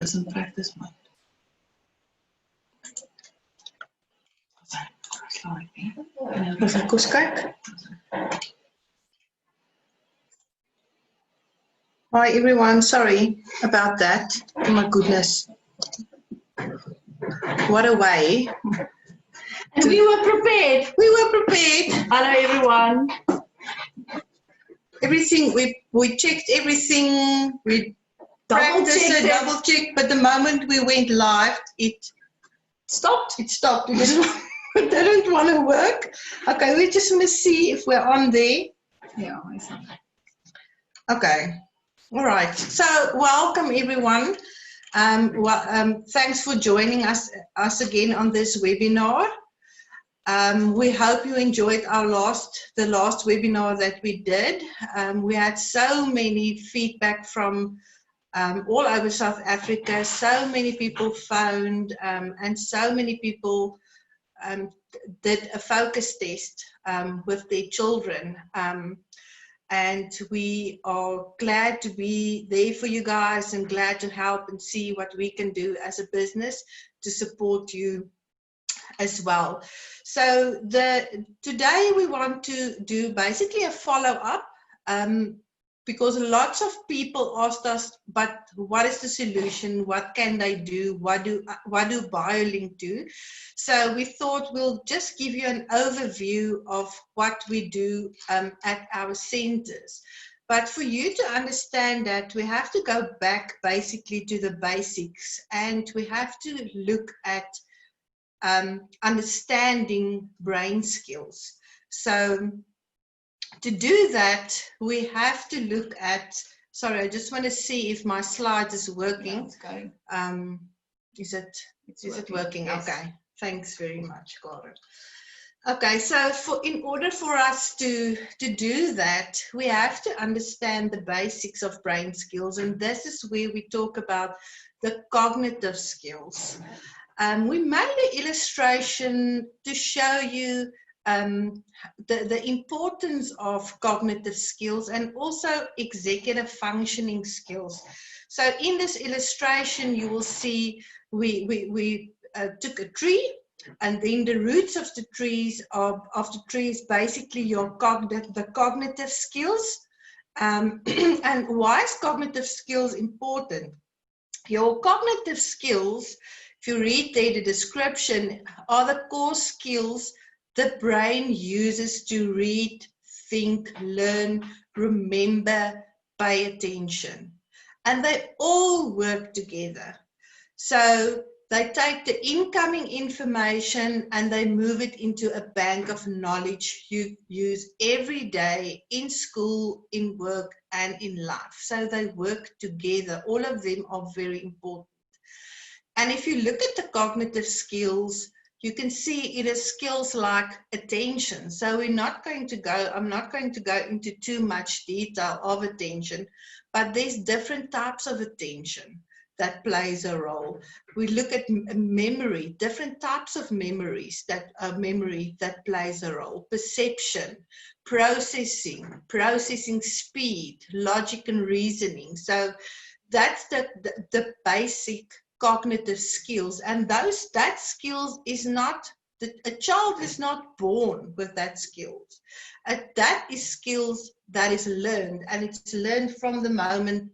focus and practice mode. Dis 'n kos kyk. Hi everyone, sorry about that. Oh my goodness. What a way. And we were prepared. We were prepared. Hello everyone. Everything, we checked everything, we practiced it, double checked, but the moment we went live, it stopped. It stopped. It didn't want to work. Okay, we just want to see if we're on there. Yeah, it's on. Okay. All right. So welcome everyone. Thanks for joining us again on this webinar. We hope you enjoyed the last webinar that we did. We had so many feedback from all over South Africa. So many people phoned and so many people did a focus test with their children. And we are glad to be there for you guys and glad to help and see what we can do as a business to support you as well. So today we want to do basically a follow-up because lots of people asked us, but what is the solution? What can they do? What do BioLink do? So we thought we'll just give you an overview of what we do at our centers. But for you to understand that, we have to go back basically to the basics, and we have to look at understanding brain skills. So to do that, we have to look at, sorry, I just want to see if my slides is working. Yeah, it's going. Is it working? Yes. Okay, thanks very much, Karen. Okay, so in order for us to do that, we have to understand the basics of brain skills, and this is where we talk about the cognitive skills. We made an illustration to show you the importance of cognitive skills and also executive functioning skills. So in this illustration, you will see we took a tree, and then the roots of the trees is basically the cognitive skills. And why is cognitive skills important? Your cognitive skills, if you read there, the description, are the core skills the brain uses to read, think, learn, remember, pay attention. And they all work together. So they take the incoming information and they move it into a bank of knowledge you use every day in school, in work, and in life. So they work together. All of them are very important. And if you look at the cognitive skills, you can see it is skills like attention. So I'm not going to go into too much detail of attention, but there's different types of attention that plays a role. We look at memory, different types of memory that plays a role. Perception, processing speed, logic and reasoning. So that's the basic cognitive skills, and that skills is not, a child is not born with that skills. That is skills that is learned, and it's learned from the moment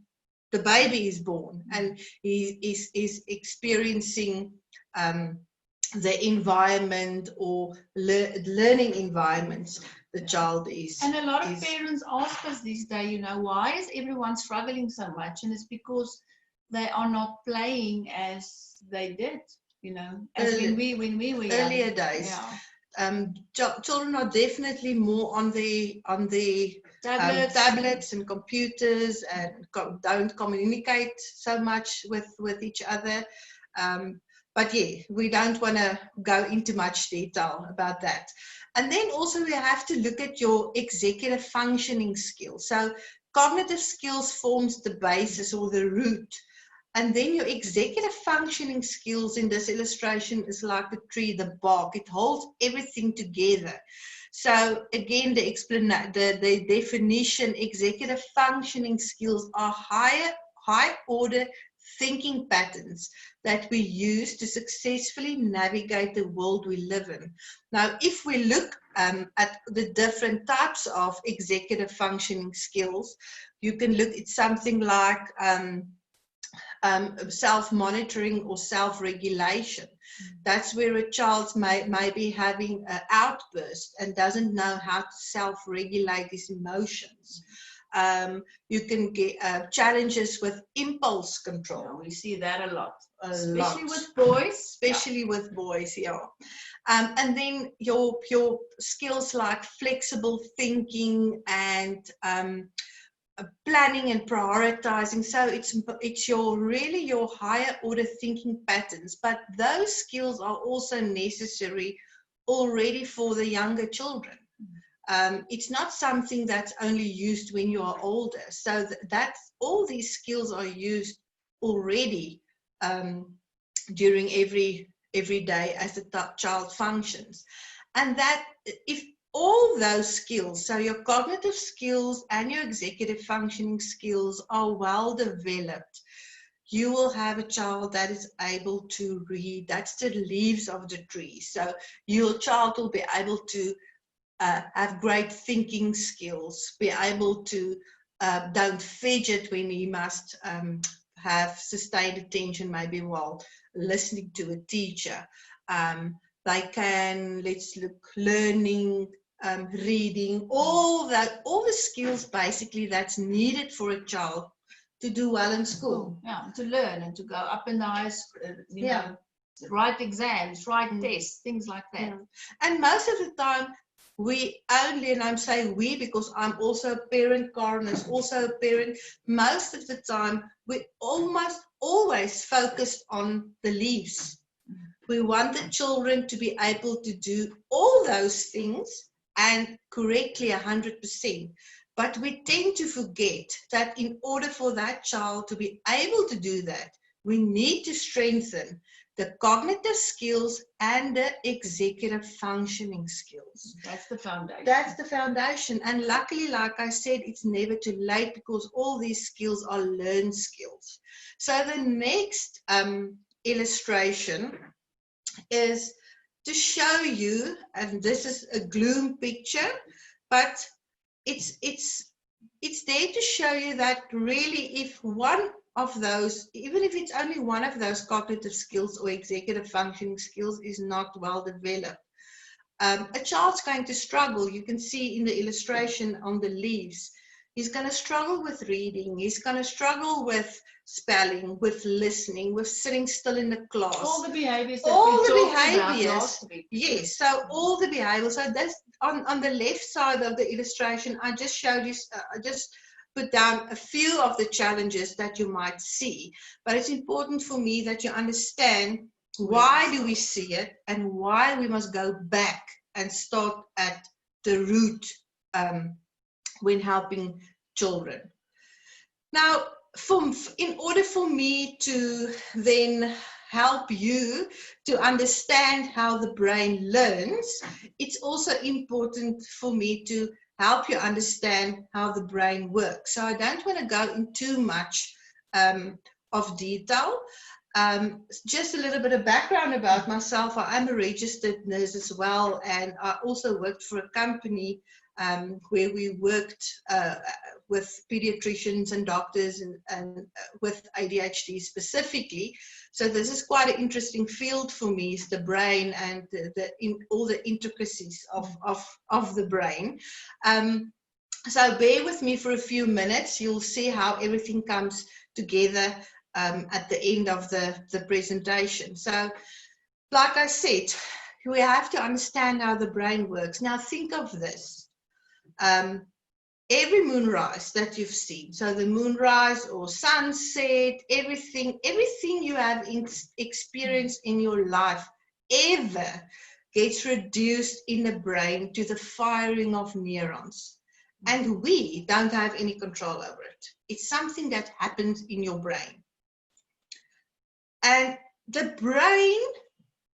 the baby is born and he is experiencing the environment or learning environments the child is. And a lot of parents ask us these days, why is everyone struggling so much? And it's because they are not playing as they did, as when we were earlier young. days. Yeah. Children are definitely more on the tablets and computers, and don't communicate so much with each other. But yeah, we don't want to go into much detail about that. And then also we have to look at your executive functioning skills. So cognitive skills forms the basis or the root. And then your executive functioning skills in this illustration is like a tree, the bark. It holds everything together. So again, the definition, executive functioning skills are high order thinking patterns that we use to successfully navigate the world we live in. Now, if we look at the different types of executive functioning skills, you can look at something like self-monitoring or self-regulation. That's where a child may be having an outburst and doesn't know how to self-regulate his emotions. You can get challenges with impulse control. Yeah, we see that a lot. Especially with boys. Especially with boys, yeah. And then your skills like flexible thinking and planning and prioritizing. So it's really your higher order thinking patterns, but those skills are also necessary already for the younger children. It's not something that's only used when you are older. So that's all these skills are used already during every day as the child functions. And that if all those skills, so your cognitive skills and your executive functioning skills are well developed, you will have a child that is able to read. That's the leaves of the tree. So your child will be able to have great thinking skills, be able to don't fidget when he must have sustained attention, maybe while listening to a teacher. They can, let's look, learning, reading, all the skills basically that's needed for a child to do well in school. Yeah, to learn and to go up in the highest, you know, write exams, write tests, things like that. Yeah. And most of the time, we only, and I'm saying we because I'm also a parent, Karen is also a parent, most of the time we almost always focus on the leaves. We want the children to be able to do all those things and correctly 100%. But we tend to forget that in order for that child to be able to do that, we need to strengthen the cognitive skills and the executive functioning skills. That's the foundation. That's the foundation. And luckily, like I said, it's never too late because all these skills are learned skills. So the next illustration is to show you, and this is a gloom picture, but it's there to show you that really if one of those, even if it's only one of those cognitive skills or executive functioning skills is not well developed, a child's going to struggle. You can see in the illustration on the leaves, he's going to struggle with reading, he's going to struggle with spelling, with listening, with sitting still in the class. All the behaviors that we talked about last week. Yes, so all the behaviors. So that's on the left side of the illustration, I just showed you, I just put down a few of the challenges that you might see. But it's important for me that you understand why do we see it and why we must go back and start at the root when helping children. Now, in order for me to then help you to understand how the brain learns, it's also important for me to help you understand how the brain works. So I don't want to go into too much of detail. Just a little bit of background about myself. I am a registered nurse as well, and I also worked for a company where we worked with pediatricians and doctors and with ADHD specifically. So this is quite an interesting field for me, is the brain and all the intricacies of the brain. So bear with me for a few minutes. You'll see how everything comes together at the end of the presentation. So like I said, we have to understand how the brain works. Now think of this. Every moonrise that you've seen, so the moonrise or sunset, everything you have experienced in your life ever gets reduced in the brain to the firing of neurons. And we don't have any control over it. It's something that happens in your brain. And the brain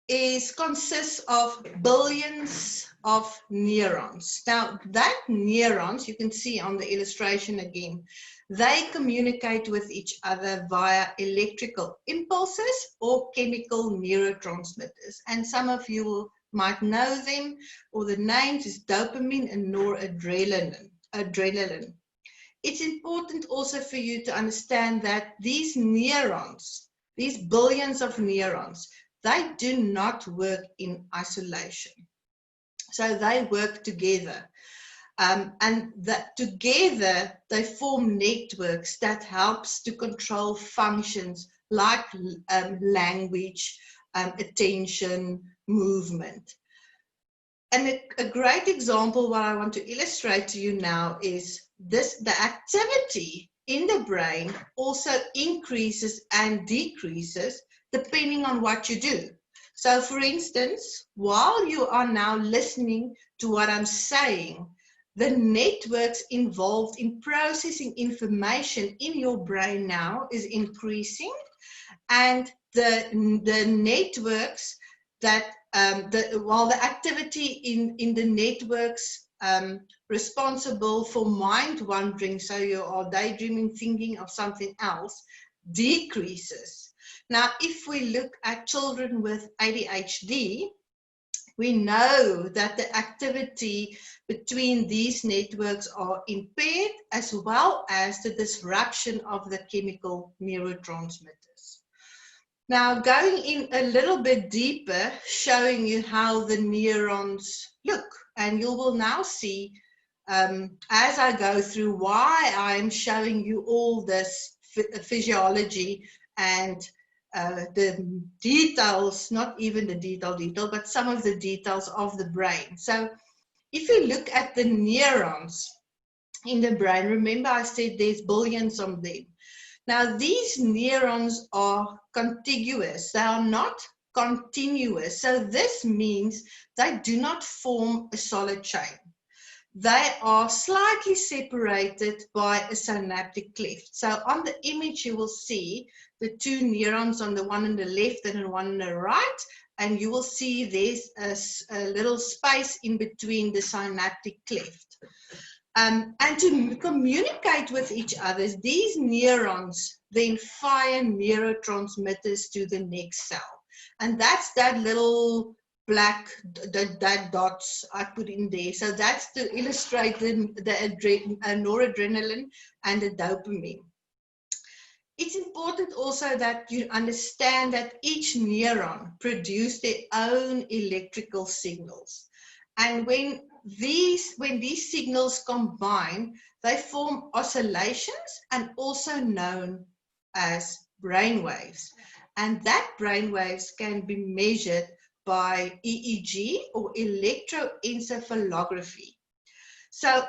consists of billions of neurons. Now, that neurons, you can see on the illustration again, they communicate with each other via electrical impulses or chemical neurotransmitters. And some of you might know them, or the names is dopamine and noradrenaline. It's important also for you to understand that these neurons, these billions of neurons, they do not work in isolation. So they work together. And that together they form networks that helps to control functions like language, attention, movement. And a great example what I want to illustrate to you now is this: the activity in the brain also increases and decreases depending on what you do. So for instance, while you are now listening to what I'm saying, the networks involved in processing information in your brain now is increasing, and the networks that while the activity in the networks responsible for mind wandering, so you are daydreaming, thinking of something else, decreases. Now, if we look at children with ADHD, we know that the activity between these networks are impaired, as well as the disruption of the chemical neurotransmitters. Now, going in a little bit deeper, showing you how the neurons look, and you will now see as I go through why I'm showing you all this physiology and the details, not even the detail, but some of the details of the brain. So if you look at the neurons in the brain, remember I said there's billions of them. Now these neurons are contiguous, they are not continuous. So this means they do not form a solid chain. They are slightly separated by a synaptic cleft. So on the image you will see the two neurons, on the one on the left and the one on the right, and you will see there's a little space in between the synaptic cleft. And to communicate with each other, these neurons then fire neurotransmitters to the next cell. And that's that little black that dots I put in there. So that's to illustrate the noradrenaline and the dopamine. It's important also that you understand that each neuron produces their own electrical signals. And when these signals combine, they form oscillations and also known as brainwaves. And that brainwaves can be measured by EEG or electroencephalography. So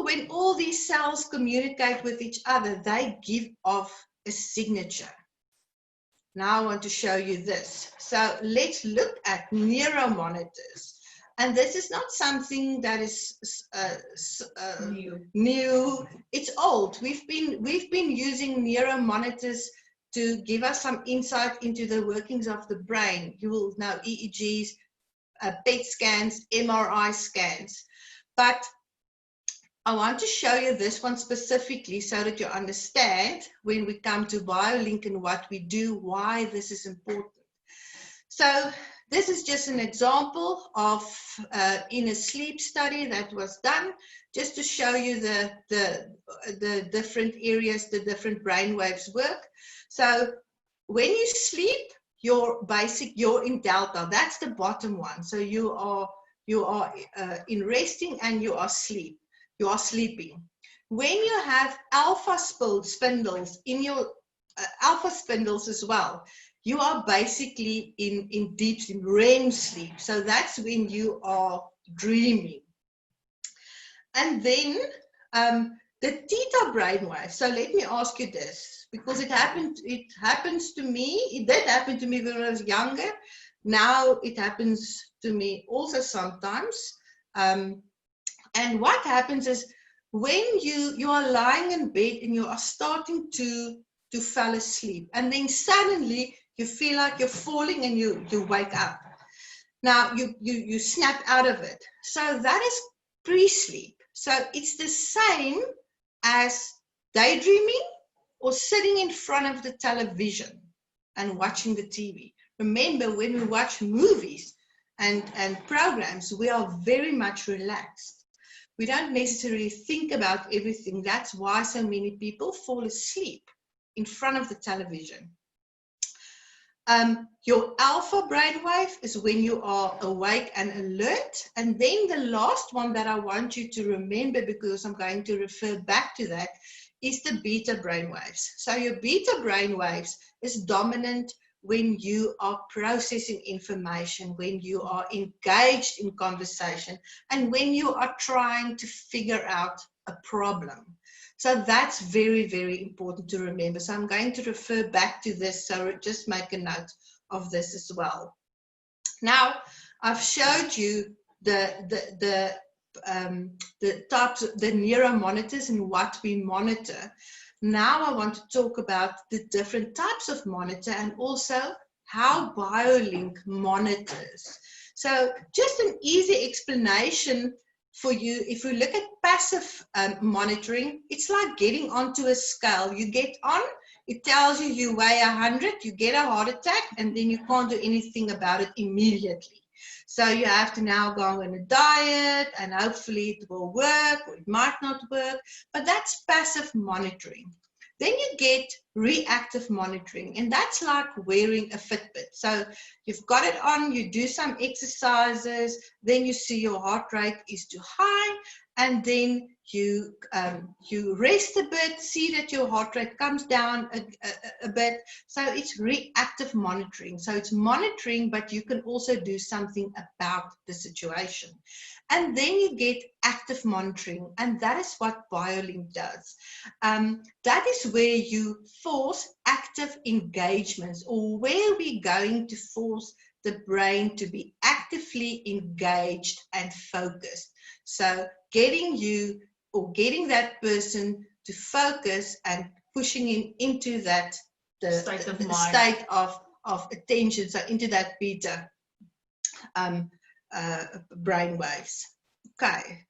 when all these cells communicate with each other, they give off a signature. Now I want to show you this. So let's look at neuromonitors. And this is not something that is new. It's old. We've been using neuromonitors to give us some insight into the workings of the brain. You will know EEGs, PET scans, MRI scans. But I want to show you this one specifically so that you understand when we come to BioLink and what we do, why this is important. So this is just an example of in a sleep study that was done, just to show you the different areas, the different brain waves work. So when you sleep, you're in delta. That's the bottom one. So you are in resting and you are asleep. You are sleeping. When you have alpha spindles in your alpha spindles as well, you are basically in deep sleep, REM sleep. So that's when you are dreaming. And then the theta brainwave. So let me ask you this, because it happens to me. It did happen to me when I was younger. Now it happens to me also sometimes. And what happens is when you are lying in bed and you are starting to fall asleep, and then suddenly You feel like you're falling and you wake up. Now you snap out of it. So that is pre-sleep. So it's the same as daydreaming or sitting in front of the television and watching the TV. Remember, when we watch movies and programs, we are very much relaxed. We don't necessarily think about everything. That's why so many people fall asleep in front of the television. Your alpha brainwave is when you are awake and alert. And then the last one that I want you to remember, because I'm going to refer back to that, is the beta brainwaves. So your beta brainwaves is dominant when you are processing information, when you are engaged in conversation, and when you are trying to figure out a problem. So that's very, very important to remember. So I'm going to refer back to this, so just make a note of this as well. Now, I've showed you the types of the neuromonitors and what we monitor. Now I want to talk about the different types of monitor and also how BioLink monitors. So just an easy explanation for you, if you look at passive monitoring, it's like getting onto a scale. You get on, it tells you you weigh 100, you get a heart attack, and then you can't do anything about it immediately. So you have to now go on a diet, and hopefully it will work, or it might not work, but that's passive monitoring. Then you get reactive monitoring, and that's like wearing a Fitbit. So you've got it on, you do some exercises, then you see your heart rate is too high, and then you rest a bit, see that your heart rate comes down a bit. So it's reactive monitoring. So it's monitoring, but you can also do something about the situation. And then you get active monitoring, and that is what BioLink does. That is where you force active engagements, or where we're going to force the brain to be actively engaged and focused. So getting you or getting that person to focus and pushing him into that state of attention, so into that beta brain waves. Okay,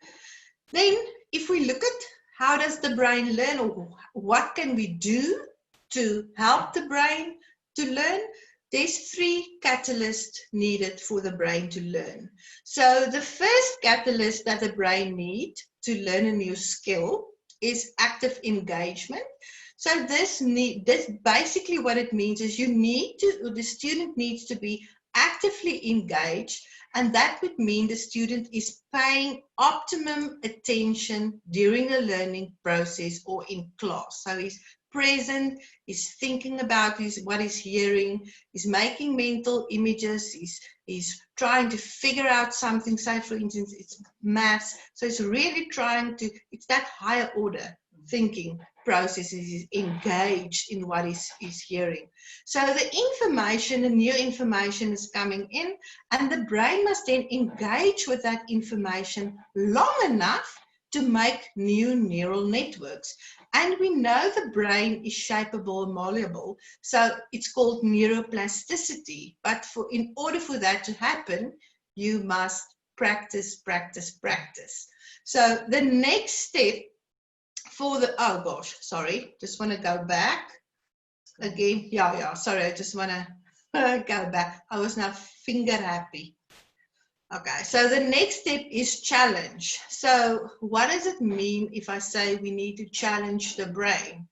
then if we look at how does the brain learn, or what can we do to help the brain to learn, there's 3 catalysts needed for the brain to learn. So the first catalyst that the brain needs to learn a new skill is active engagement. So this basically what it means is the student needs to be actively engaged, and that would mean the student is paying optimum attention during the learning process or in class. So he's present, he's thinking about what he's hearing, he's making mental images, he's trying to figure out something, say for instance, it's maths. So it's really it's that higher order thinking process, is engaged in what he's hearing. So the information, the new information is coming in, and the brain must then engage with that information long enough to make new neural networks. And we know the brain is shapeable and malleable, so it's called neuroplasticity. But in order for that to happen, you must practice, practice, practice. So the next step for the, oh gosh, sorry, just want to go back again. Yeah, sorry, I just want to go back. I was now finger happy. Okay, so the next step is challenge. So what does it mean if I say we need to challenge the brain?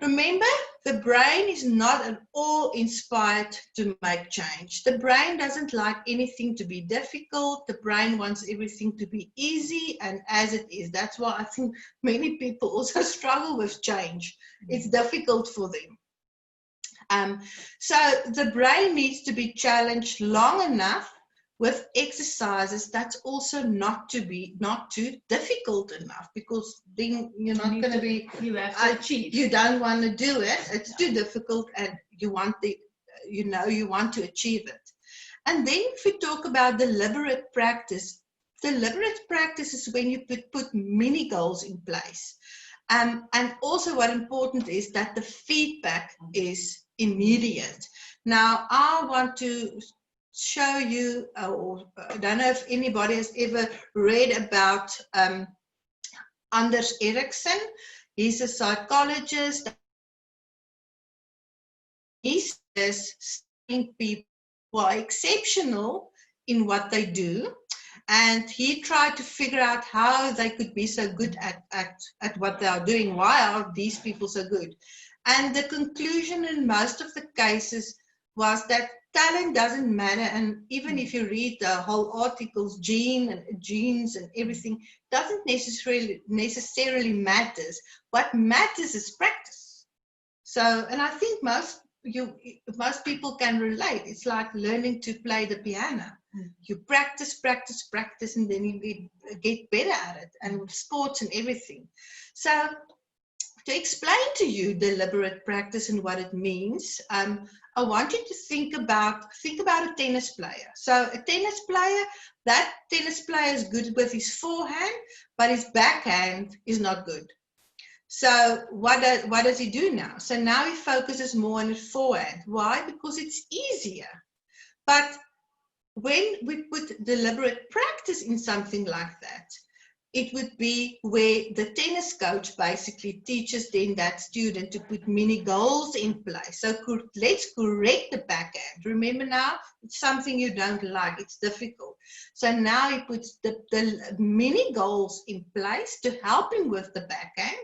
Remember, the brain is not at all inspired to make change. The brain doesn't like anything to be difficult. The brain wants everything to be easy and as it is. That's why I think many people also struggle with change. It's difficult for them. So the brain needs to be challenged long enough with exercises that's also not too difficult enough, because then you're not going to be, you have to achieve. You don't want to do it, it's too difficult, and you want to achieve it. And then if we talk about deliberate practice is when you put mini goals in place. And also what important is that the feedback is immediate. Now, I want to show you, or I don't know if anybody has ever read about Anders Ericsson. He's a psychologist. He says studying people who are exceptional in what they do, and he tried to figure out how they could be so good at what they are doing. Why are these people so good? And the conclusion in most of the cases was that talent doesn't matter, and even if you read the whole articles, genes and everything doesn't necessarily matters. What matters is practice. So, and I think most people can relate. It's like learning to play the piano. You practice, and then you get better at it, and with sports and everything. So, to explain to you deliberate practice and what it means, I want you to think about a tennis player. So a tennis player, that tennis player is good with his forehand, but his backhand is not good. So what does he do now? So now he focuses more on his forehand. Why? Because it's easier. But when we put deliberate practice in something like that, it would be where the tennis coach basically teaches then that student to put mini goals in place. So let's correct the backhand. Remember now, it's something you don't like, it's difficult. So now he puts the mini goals in place to help him with the backhand.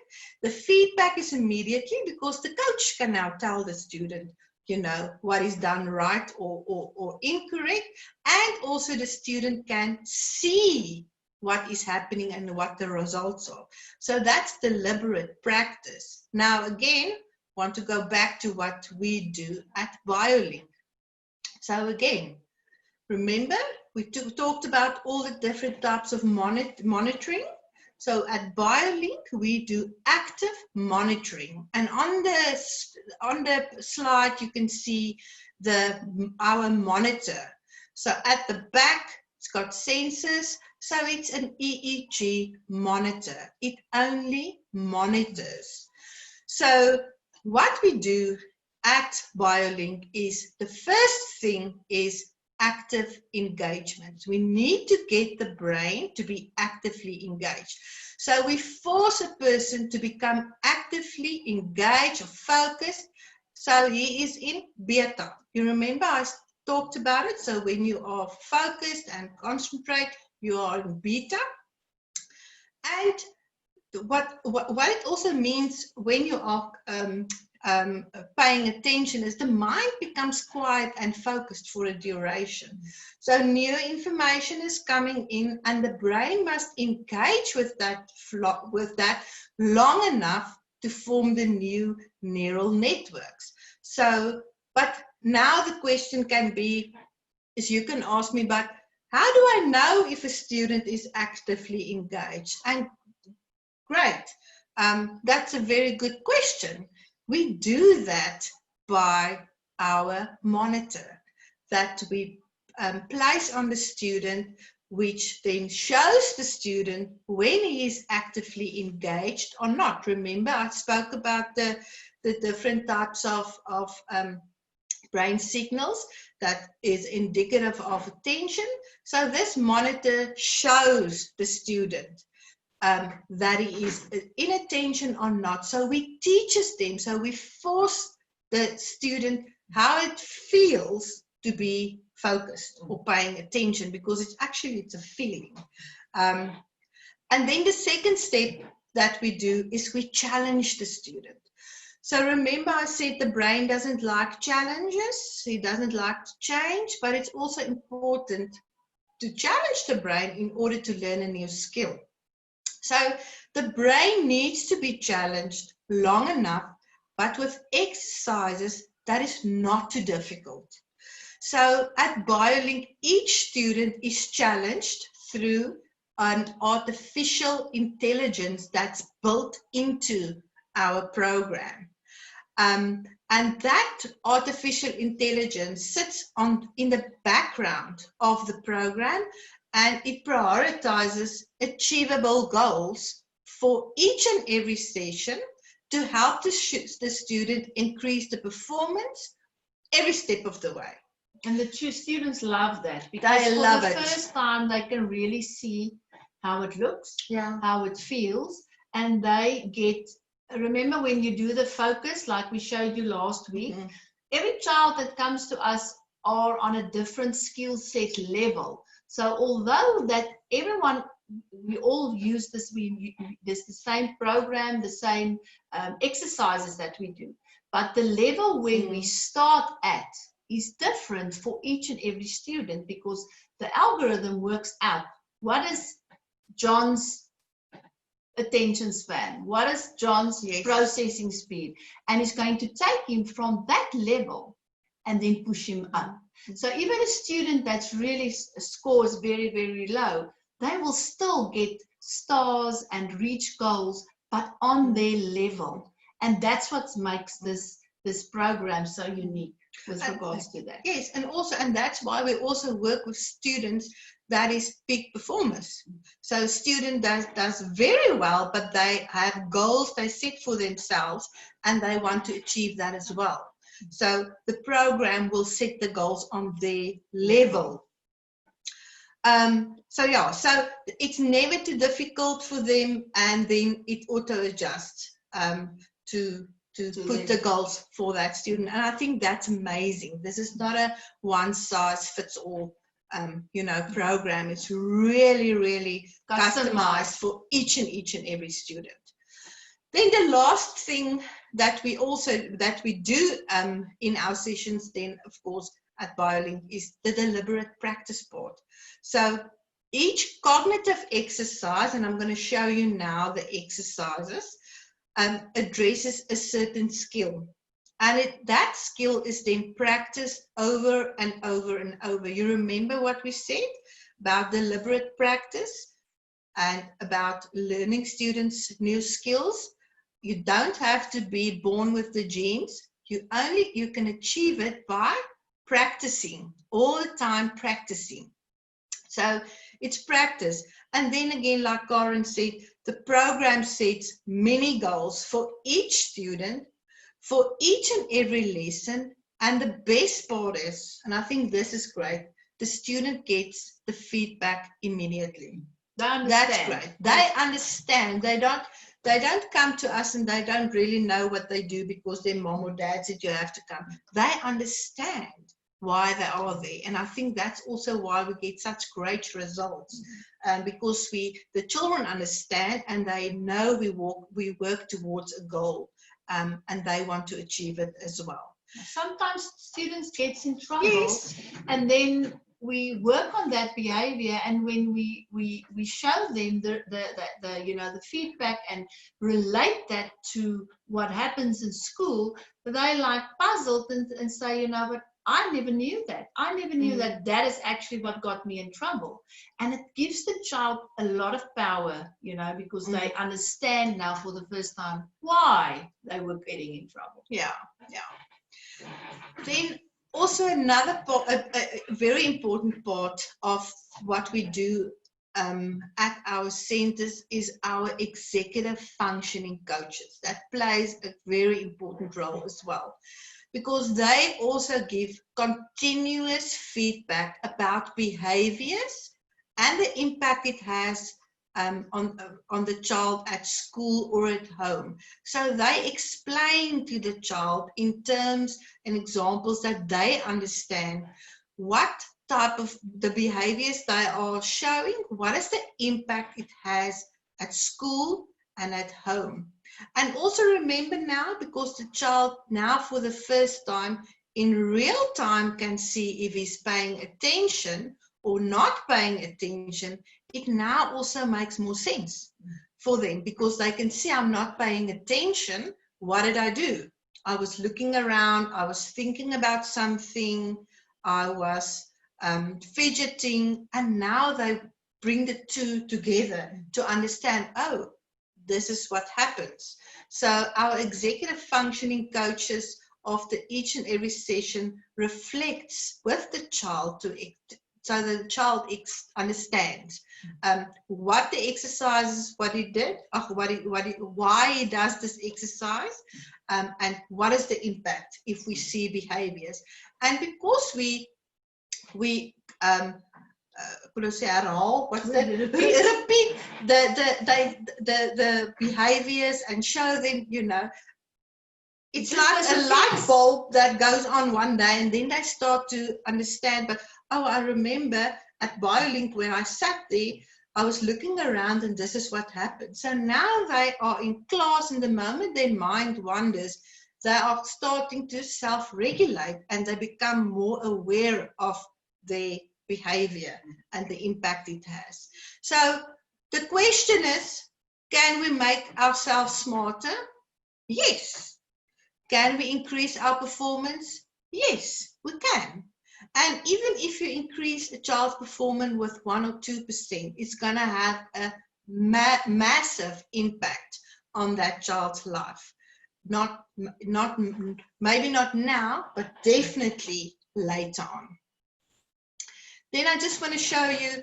The feedback is immediately because the coach can now tell the student, you know, what is done right or incorrect. And also the student can see what is happening and what the results are. So that's deliberate practice. Now again, want to go back to what we do at BioLink. So again, remember we talked about all the different types of monitoring. So at BioLink we do active monitoring, and on the slide you can see our monitor. So at the back it's got sensors. So it's an EEG monitor. It only monitors. So what we do at BioLink is, the first thing is active engagement. We need to get the brain to be actively engaged. So we force a person to become actively engaged or focused. So he is in beta. You remember I talked about it. So when you are focused and concentrate, you are in beta. And what it also means when you are paying attention is the mind becomes quiet and focused for a duration. So new information is coming in, and the brain must engage with that long enough to form the new neural networks. So, but now the question can be, is you can ask me, but how do I know if a student is actively engaged? And great, that's a very good question. We do that by our monitor that we place on the student, which then shows the student when he is actively engaged or not. Remember, I spoke about the different types of brain signals that is indicative of attention. So this monitor shows the student that he is in attention or not. So we teaches them, so we force the student how it feels to be focused or paying attention, because it's a feeling. And then the second step that we do is we challenge the student. So remember I said the brain doesn't like challenges, it doesn't like to change, but it's also important to challenge the brain in order to learn a new skill. So the brain needs to be challenged long enough, but with exercises that is not too difficult. So at BioLink, each student is challenged through an artificial intelligence that's built into our program. And that artificial intelligence sits in the background of the program, and it prioritizes achievable goals for each and every session to help the student increase the performance every step of the way. And the two students love that, because They for love the it. first time they can really see how it looks, Yeah. how it feels, and they get, remember when you do the focus like we showed you last week, every child that comes to us are on a different skill set level. So although that everyone, we all use this, there's the same program, the same exercises that we do, but the level where we start at is different for each and every student, because the algorithm works out what is John's attention span, what is John's processing speed, and it's going to take him from that level and then push him up. So even a student that's really scores very, very low, they will still get stars and reach goals, but on their level. And that's what makes this program so unique with regards to that. Yes, and that's why we also work with students that is peak performers. So a student does very well, but they have goals they set for themselves and they want to achieve that as well. So the program will set the goals on their level. So it's never too difficult for them, and then it auto adjusts to put the goals for that student. And I think that's amazing. This is not a one size fits all program. It's really, really customized for each and every student. Then the last thing that we do in our sessions, then of course at BioLink, is the deliberate practice part. So each cognitive exercise, and I'm going to show you now the exercises, addresses a certain skill, and that skill is then practiced over and over and over. You remember what we said about deliberate practice and about learning students new skills? You don't have to be born with the genes. You can achieve it by practicing, all the time practicing. So it's practice. And then again, like Karen said, the program sets many goals for each student, for each and every lesson. And the best part is, and I think this is great, the student gets the feedback immediately. That's great. They understand. They don't come to us and they don't really know what they do because their mom or dad said you have to come. They understand why they are there, and I think that's also why we get such great results, because the children understand and they know we work towards a goal, and they want to achieve it as well. Sometimes students get in trouble, and then we work on that behavior, and when we show them the feedback and relate that to what happens in school, they like puzzled and say, but I never knew that. I never knew that is actually what got me in trouble. And it gives the child a lot of power, because they understand now for the first time why they were getting in trouble. Yeah. Then also another part, a very important part of what we do at our centers is our executive functioning coaches. That plays a very important role as well, because they also give continuous feedback about behaviors and the impact it has on the child at school or at home. So they explain to the child in terms and examples that they understand what type of the behaviors they are showing, what is the impact it has at school and at home. And also remember now, because the child now for the first time in real time can see if he's paying attention or not paying attention, it now also makes more sense for them, because they can see I'm not paying attention. What did I do? I was looking around, I was thinking about something, I was fidgeting, and now they bring the two together to understand, oh, this is what happens. So our executive functioning coaches after each and every session reflects with the child to so the child understands what the exercises, what he did, why he does this exercise, and what is the impact if we see behaviors. And because we repeat the behaviors and show them, you know, it's like a light bulb that goes on one day, and then they start to understand. But oh, I remember at BioLink when I sat there, I was looking around and this is what happened. So now they are in class, and the moment their mind wanders, they are starting to self-regulate and they become more aware of their behavior and the impact it has. So the question is, can we make ourselves smarter? Yes. Can we increase our performance? Yes, we can. And even if you increase a child's performance with 1 or 2%, it's going to have a massive impact on that child's life. Maybe not now, but definitely later on. Then I just want to show you,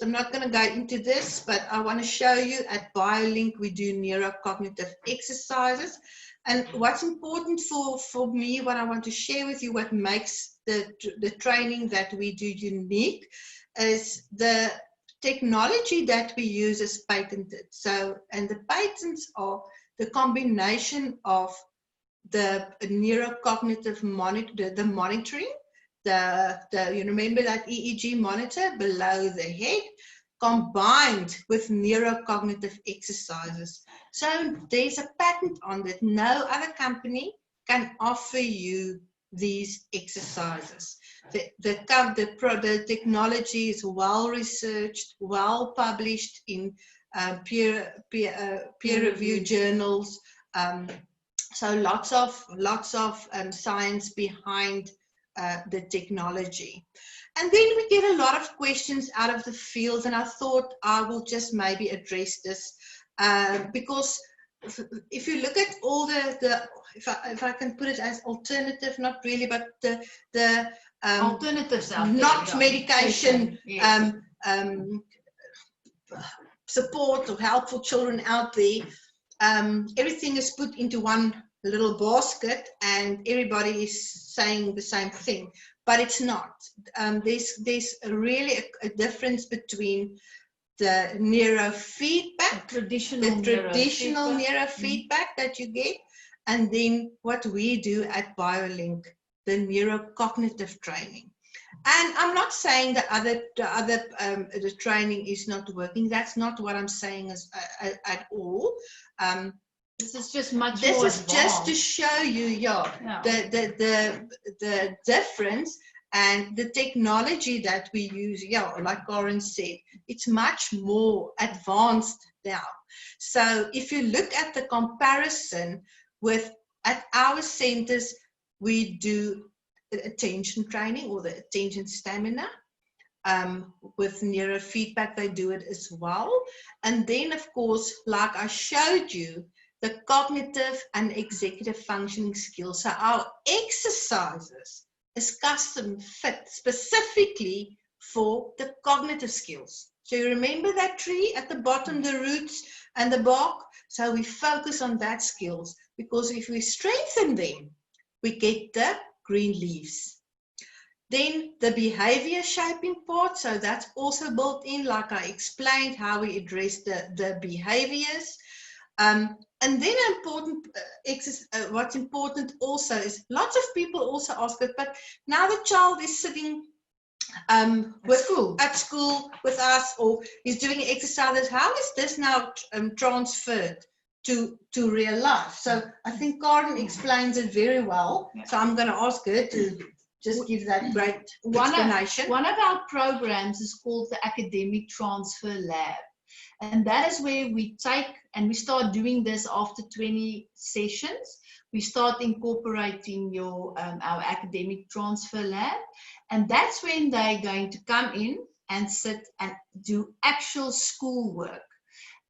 I'm not going to go into this, but I want to show you at BioLink, we do neurocognitive exercises. And what's important for me, what I want to share with you, what makes the training that we do unique, is the technology that we use is patented. So, and the patents are the combination of the neurocognitive monitoring, you remember that EEG monitor below the head, combined with neurocognitive exercises. So there's a patent on that. No other company can offer you these exercises. The technology is well researched, well published in peer-reviewed journals. So lots of science behind the technology. And then we get a lot of questions out of the field, and I thought I will just maybe address this because if you look at all if I can put it as alternative, not really, but the alternatives out not there, medication yes. Support or help for children out there, everything is put into one little basket and everybody is saying the same thing, but it's not. There's really a difference between the neurofeedback, traditional neurofeedback that you get, and then what we do at BioLink, the neurocognitive training. And I'm not saying that the training is not working. That's not what I'm saying at all. This is just much more advanced. This is just to show you, the difference and the technology that we use. Like Karen said, it's much more advanced now. So if you look at the comparison at our centers, we do attention training or the attention stamina. With neurofeedback, they do it as well. And then, of course, like I showed you, the cognitive and executive functioning skills. So our exercises is custom fit specifically for the cognitive skills. So you remember that tree at the bottom, the roots and the bark? So we focus on that skills, because if we strengthen them, we get the green leaves. Then the behavior shaping part, so that's also built in, like I explained, how we address the behaviors. And then what's important also is, lots of people also ask it, but now the child is sitting at school with us, or is doing exercises, how is this now transferred to real life? So I think Karen explains it very well. So I'm going to ask her to just give that great explanation. One of our programs is called the Academic Transfer Lab. And that is where we take, and we start doing this after 20 sessions. We start incorporating our academic transfer lab. And that's when they're going to come in and sit and do actual schoolwork.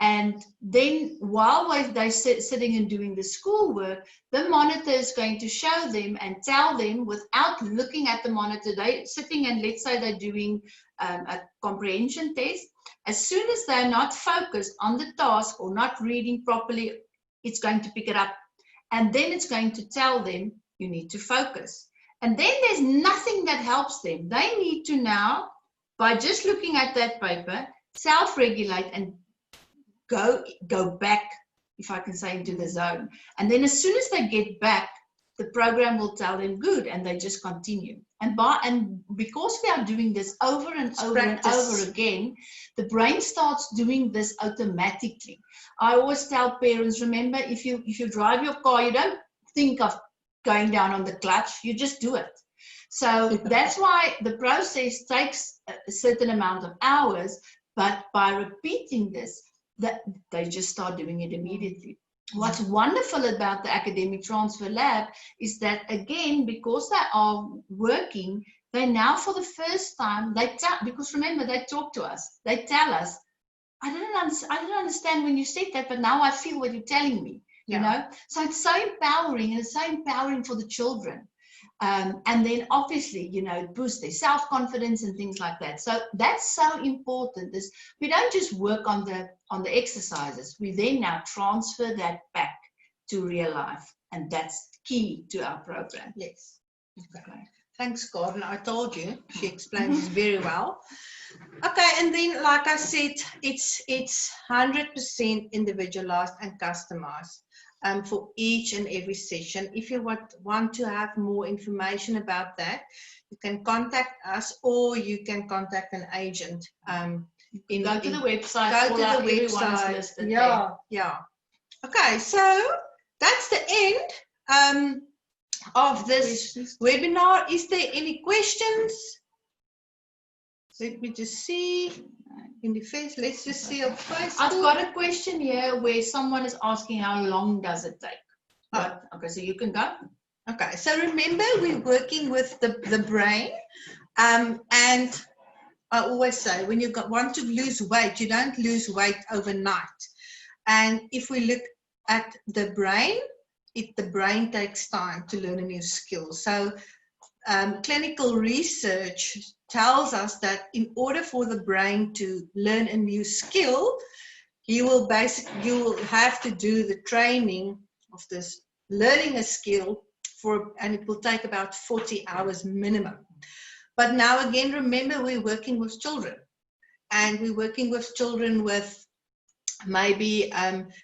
And then while they're sitting and doing the schoolwork, the monitor is going to show them and tell them without looking at the monitor. They're sitting and let's say they're doing a comprehension test. As soon as they're not focused on the task or not reading properly, it's going to pick it up. And then it's going to tell them, you need to focus. And then there's nothing that helps them. They need to now, by just looking at that paper, self-regulate and go back, if I can say, into the zone. And then as soon as they get back, the program will tell them good, and they just continue. And because we are doing this over and over and over again, the brain starts doing this automatically. I always tell parents, remember, if you drive your car, you don't think of going down on the clutch, you just do it. So that's why the process takes a certain amount of hours, but by repeating this, that they just start doing it immediately. What's wonderful about the Academic Transfer Lab is that, again, because they are working, they now for the first time, because remember, they talk to us, they tell us, I didn't understand when you said that, but now I feel what you're telling me, you know? So it's so empowering, and it's so empowering for the children. And then obviously, you know, it boosts their self-confidence and things like that. So that's so important. We don't just work on the exercises. We then now transfer that back to real life. And that's key to our program. Yes. Okay. Thanks, Gordon. I told you, she explains it very well. Okay, and then, like I said, it's 100% individualized and customized. For each and every session. If you want to have more information about that, you can contact us, or you can contact an agent. Go to the website. Go to the website. Yeah. Okay, so that's the end of this webinar. Is there any questions? Let me just see. In the face, let's just see a face. I've got a question here where someone is asking how long does it take? Okay, so you can go. Okay, so remember, we're working with the brain, and I always say, when you want to lose weight, you don't lose weight overnight. And if we look at the brain, the brain takes time to learn a new skill. So clinical research tells us that in order for the brain to learn a new skill, you will have to do the training of this learning a skill and it will take about 40 hours minimum. But now again, remember, we're working with children, and we're working with children with maybe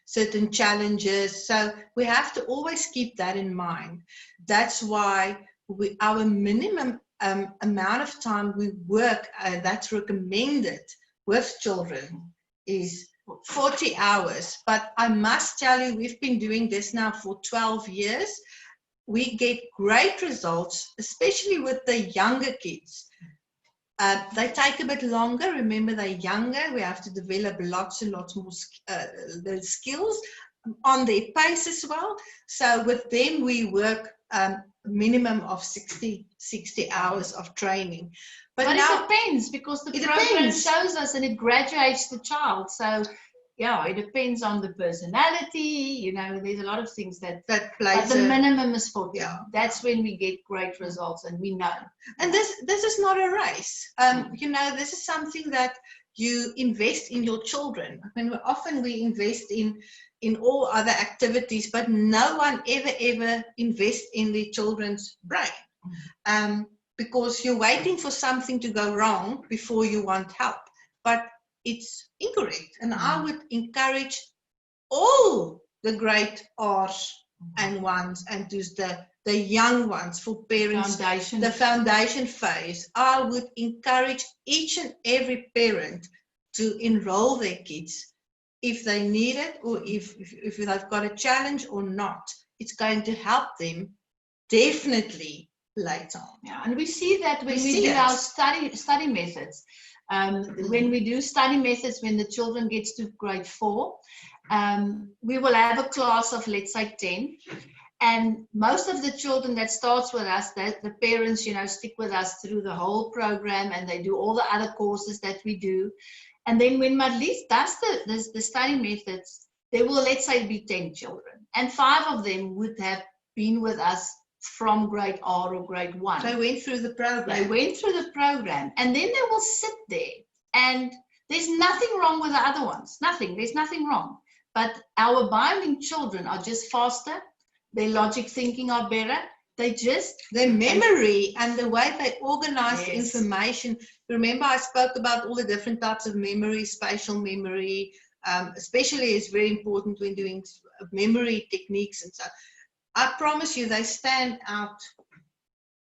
certain challenges. So we have to always keep that in mind. That's why our minimum amount of time we work that's recommended with children is 40 hours. But I must tell you, we've been doing this now for 12 years. We get great results, especially with the younger kids. They take a bit longer. Remember, they're younger. We have to develop lots and lots more the skills on their pace as well. So with them, we work minimum of 60 hours of training. But now, it depends, because the program shows us and it graduates the child. So yeah, it depends on the personality, you know, there's a lot of things that plays. But the minimum is 40. Yeah. That's when we get great results, and we know. And this is not a race. You know, this is something that you invest in your children. I mean, often we invest in all other activities, but no one ever invests in the children's brain, because you're waiting for something to go wrong before you want help. But it's incorrect, and I would encourage all the great R's and ones, and just the young ones, for parents, the foundation phase. I would encourage each and every parent to enroll their kids if they need it, or if they've got a challenge or not. It's going to help them definitely later on. Yeah, and we see that when we do our study methods. When we do study methods, when the children gets to grade 4, we will have a class of, let's say, 10. And most of the children that starts with us, the parents, you know, stick with us through the whole program, and they do all the other courses that we do. And then when Marlies does the study methods, there will, let's say, be 10 children, and 5 of them would have been with us from grade R or grade 1. They went through the program. They went through the program, and then they will sit there, and there's nothing wrong with the other ones. Nothing. There's nothing wrong. But our bilingual children are just faster. Their logic thinking are better. Their memory and the way they organize Yes. information. Remember, I spoke about all the different types of memory, spatial memory, especially is very important when doing memory techniques and stuff. I promise you, they stand out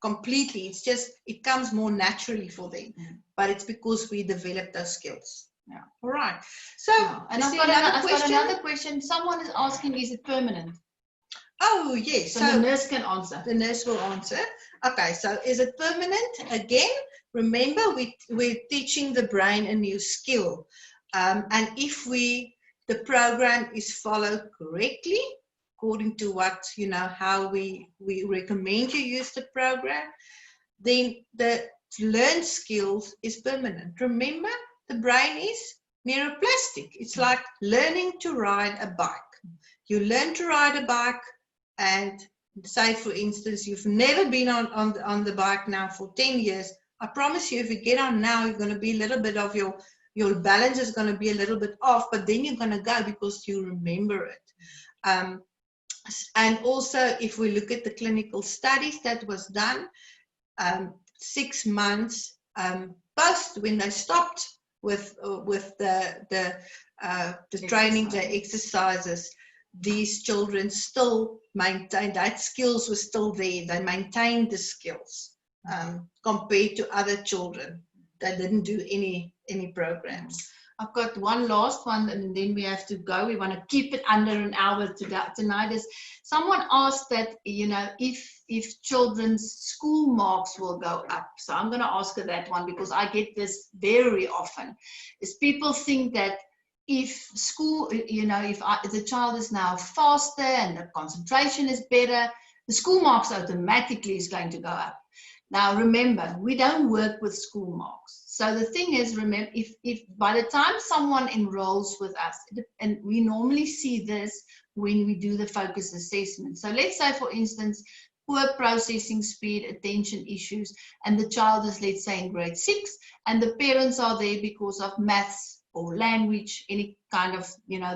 completely. It's just, it comes more naturally for them, but it's because we develop those skills. Yeah. All right. So, and I've got another question. Someone is asking, is it permanent? Oh, yes. So the nurse can answer. The nurse will answer. Okay, so is it permanent? Again, remember, we're teaching the brain a new skill. And if the program is followed correctly, according to what, how we recommend you use the program, then the learned skills is permanent. Remember, the brain is neuroplastic. It's like learning to ride a bike. You learn to ride a bike, and say, for instance, you've never been on the bike now for 10 years. I promise you, if you get on now, you're going to be a little bit of your balance is going to be a little bit off, but then you're going to go because you remember it. And also, if we look at the clinical studies that was done, 6 months post when they stopped with the training, the exercises, these children still maintained, that skills were still there. They maintained the skills compared to other children that didn't do any programs. I've got one last one, and then we have to go. We want to keep it under an hour tonight. Someone asked that, if children's school marks will go up. So I'm going to ask her that one, because I get this very often. Is people think that if school, if the child is now faster and the concentration is better, the school marks automatically is going to go up. Now, remember, we don't work with school marks. So the thing is, remember, if by the time someone enrolls with us, and we normally see this when we do the focus assessment. So let's say, for instance, poor processing speed, attention issues, and the child is, let's say, in grade 6, and the parents are there because of maths or language, any kind of,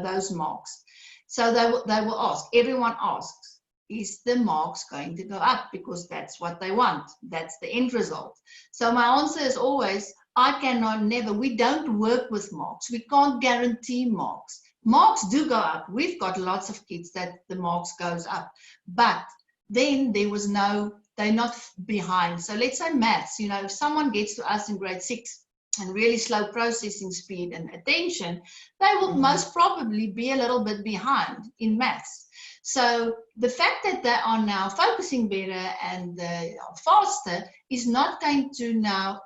those marks. So they will ask, everyone asks, is the marks going to go up? Because that's what they want. That's the end result. So my answer is always, we don't work with marks. We can't guarantee marks. Marks do go up. We've got lots of kids that the marks goes up. But then they're not behind. So let's say maths, if someone gets to us in grade 6 and really slow processing speed and attention, they will most probably be a little bit behind in maths. So the fact that they are now focusing better and they are faster is not going to now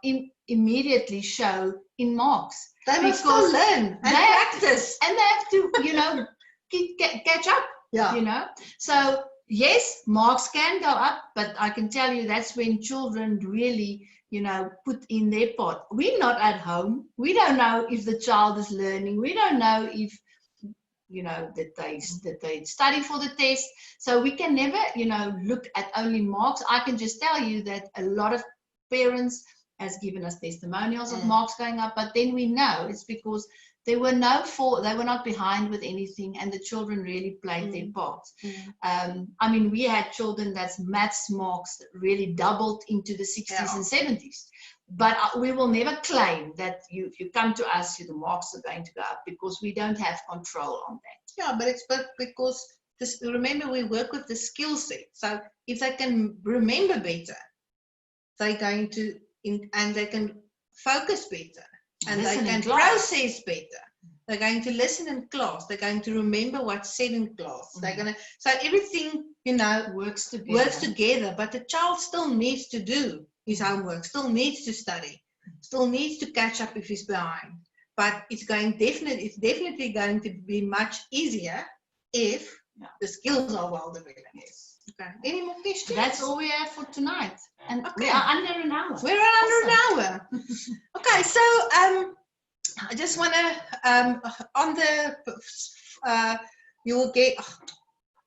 immediately show in marks. They must still learn and practice. And they have to, catch up, So yes, marks can go up, but I can tell you that's when children really, put in their part. We're not at home. We don't know if the child is learning. We don't know if, that they study for the test. So we can never, look at only marks. I can just tell you that a lot of parents has given us testimonials of marks going up, but then we know it's because they were not behind with anything, and the children really played their parts. We had children that's maths marks really doubled into the 60s and 70s. But we will never claim that if you come to us, the marks are going to go up, because we don't have control on that. Yeah, but it's because remember, we work with the skill set. So if they can remember better, they're going to, and they can focus better, and they can process better. They're going to listen in class. They're going to remember what's said in class. They're going to, so everything, works together. But the child still needs to do his homework, still needs to study, still needs to catch up if he's behind. But it's definitely going to be much easier if the skills are well developed. Yes. Okay. Any more questions? That's all we have for tonight. And we are under an hour. We're under an hour. Okay, so I just want to, on the, you'll get,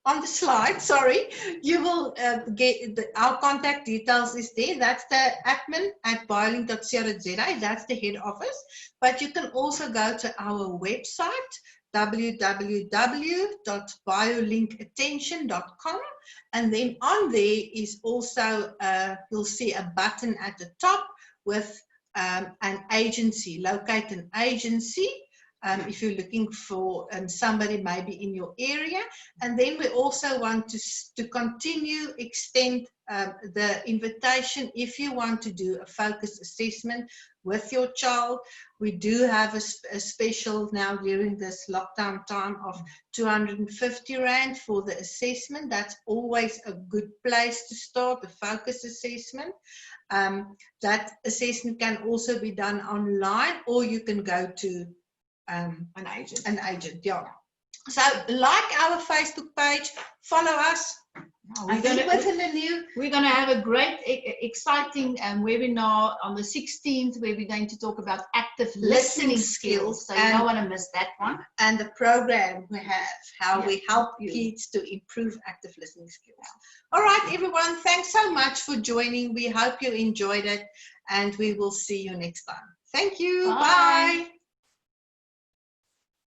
on the slide, sorry, you will get our contact details is there. That's the admin@biolink.co.za. That's the head office. But you can also go to our website, www.biolinkattention.com, and then on there is also, you'll see a button at the top with an agency, locate an agency. If you're looking for somebody maybe in your area. And then we also want to continue, extend the invitation if you want to do a focus assessment with your child. We do have a special now during this lockdown time of 250 Rand for the assessment. That's always a good place to start, the focus assessment. That assessment can also be done online, or you can go to an agent, yeah. So like our Facebook page, follow us. We're going to have a great, exciting webinar on the 16th, where we're going to talk about active listening skills. So you don't want to miss that one. And the program we have, how we help kids to improve active listening skills. All right, everyone, thanks so much for joining. We hope you enjoyed it, and we will see you next time. Thank you. Bye.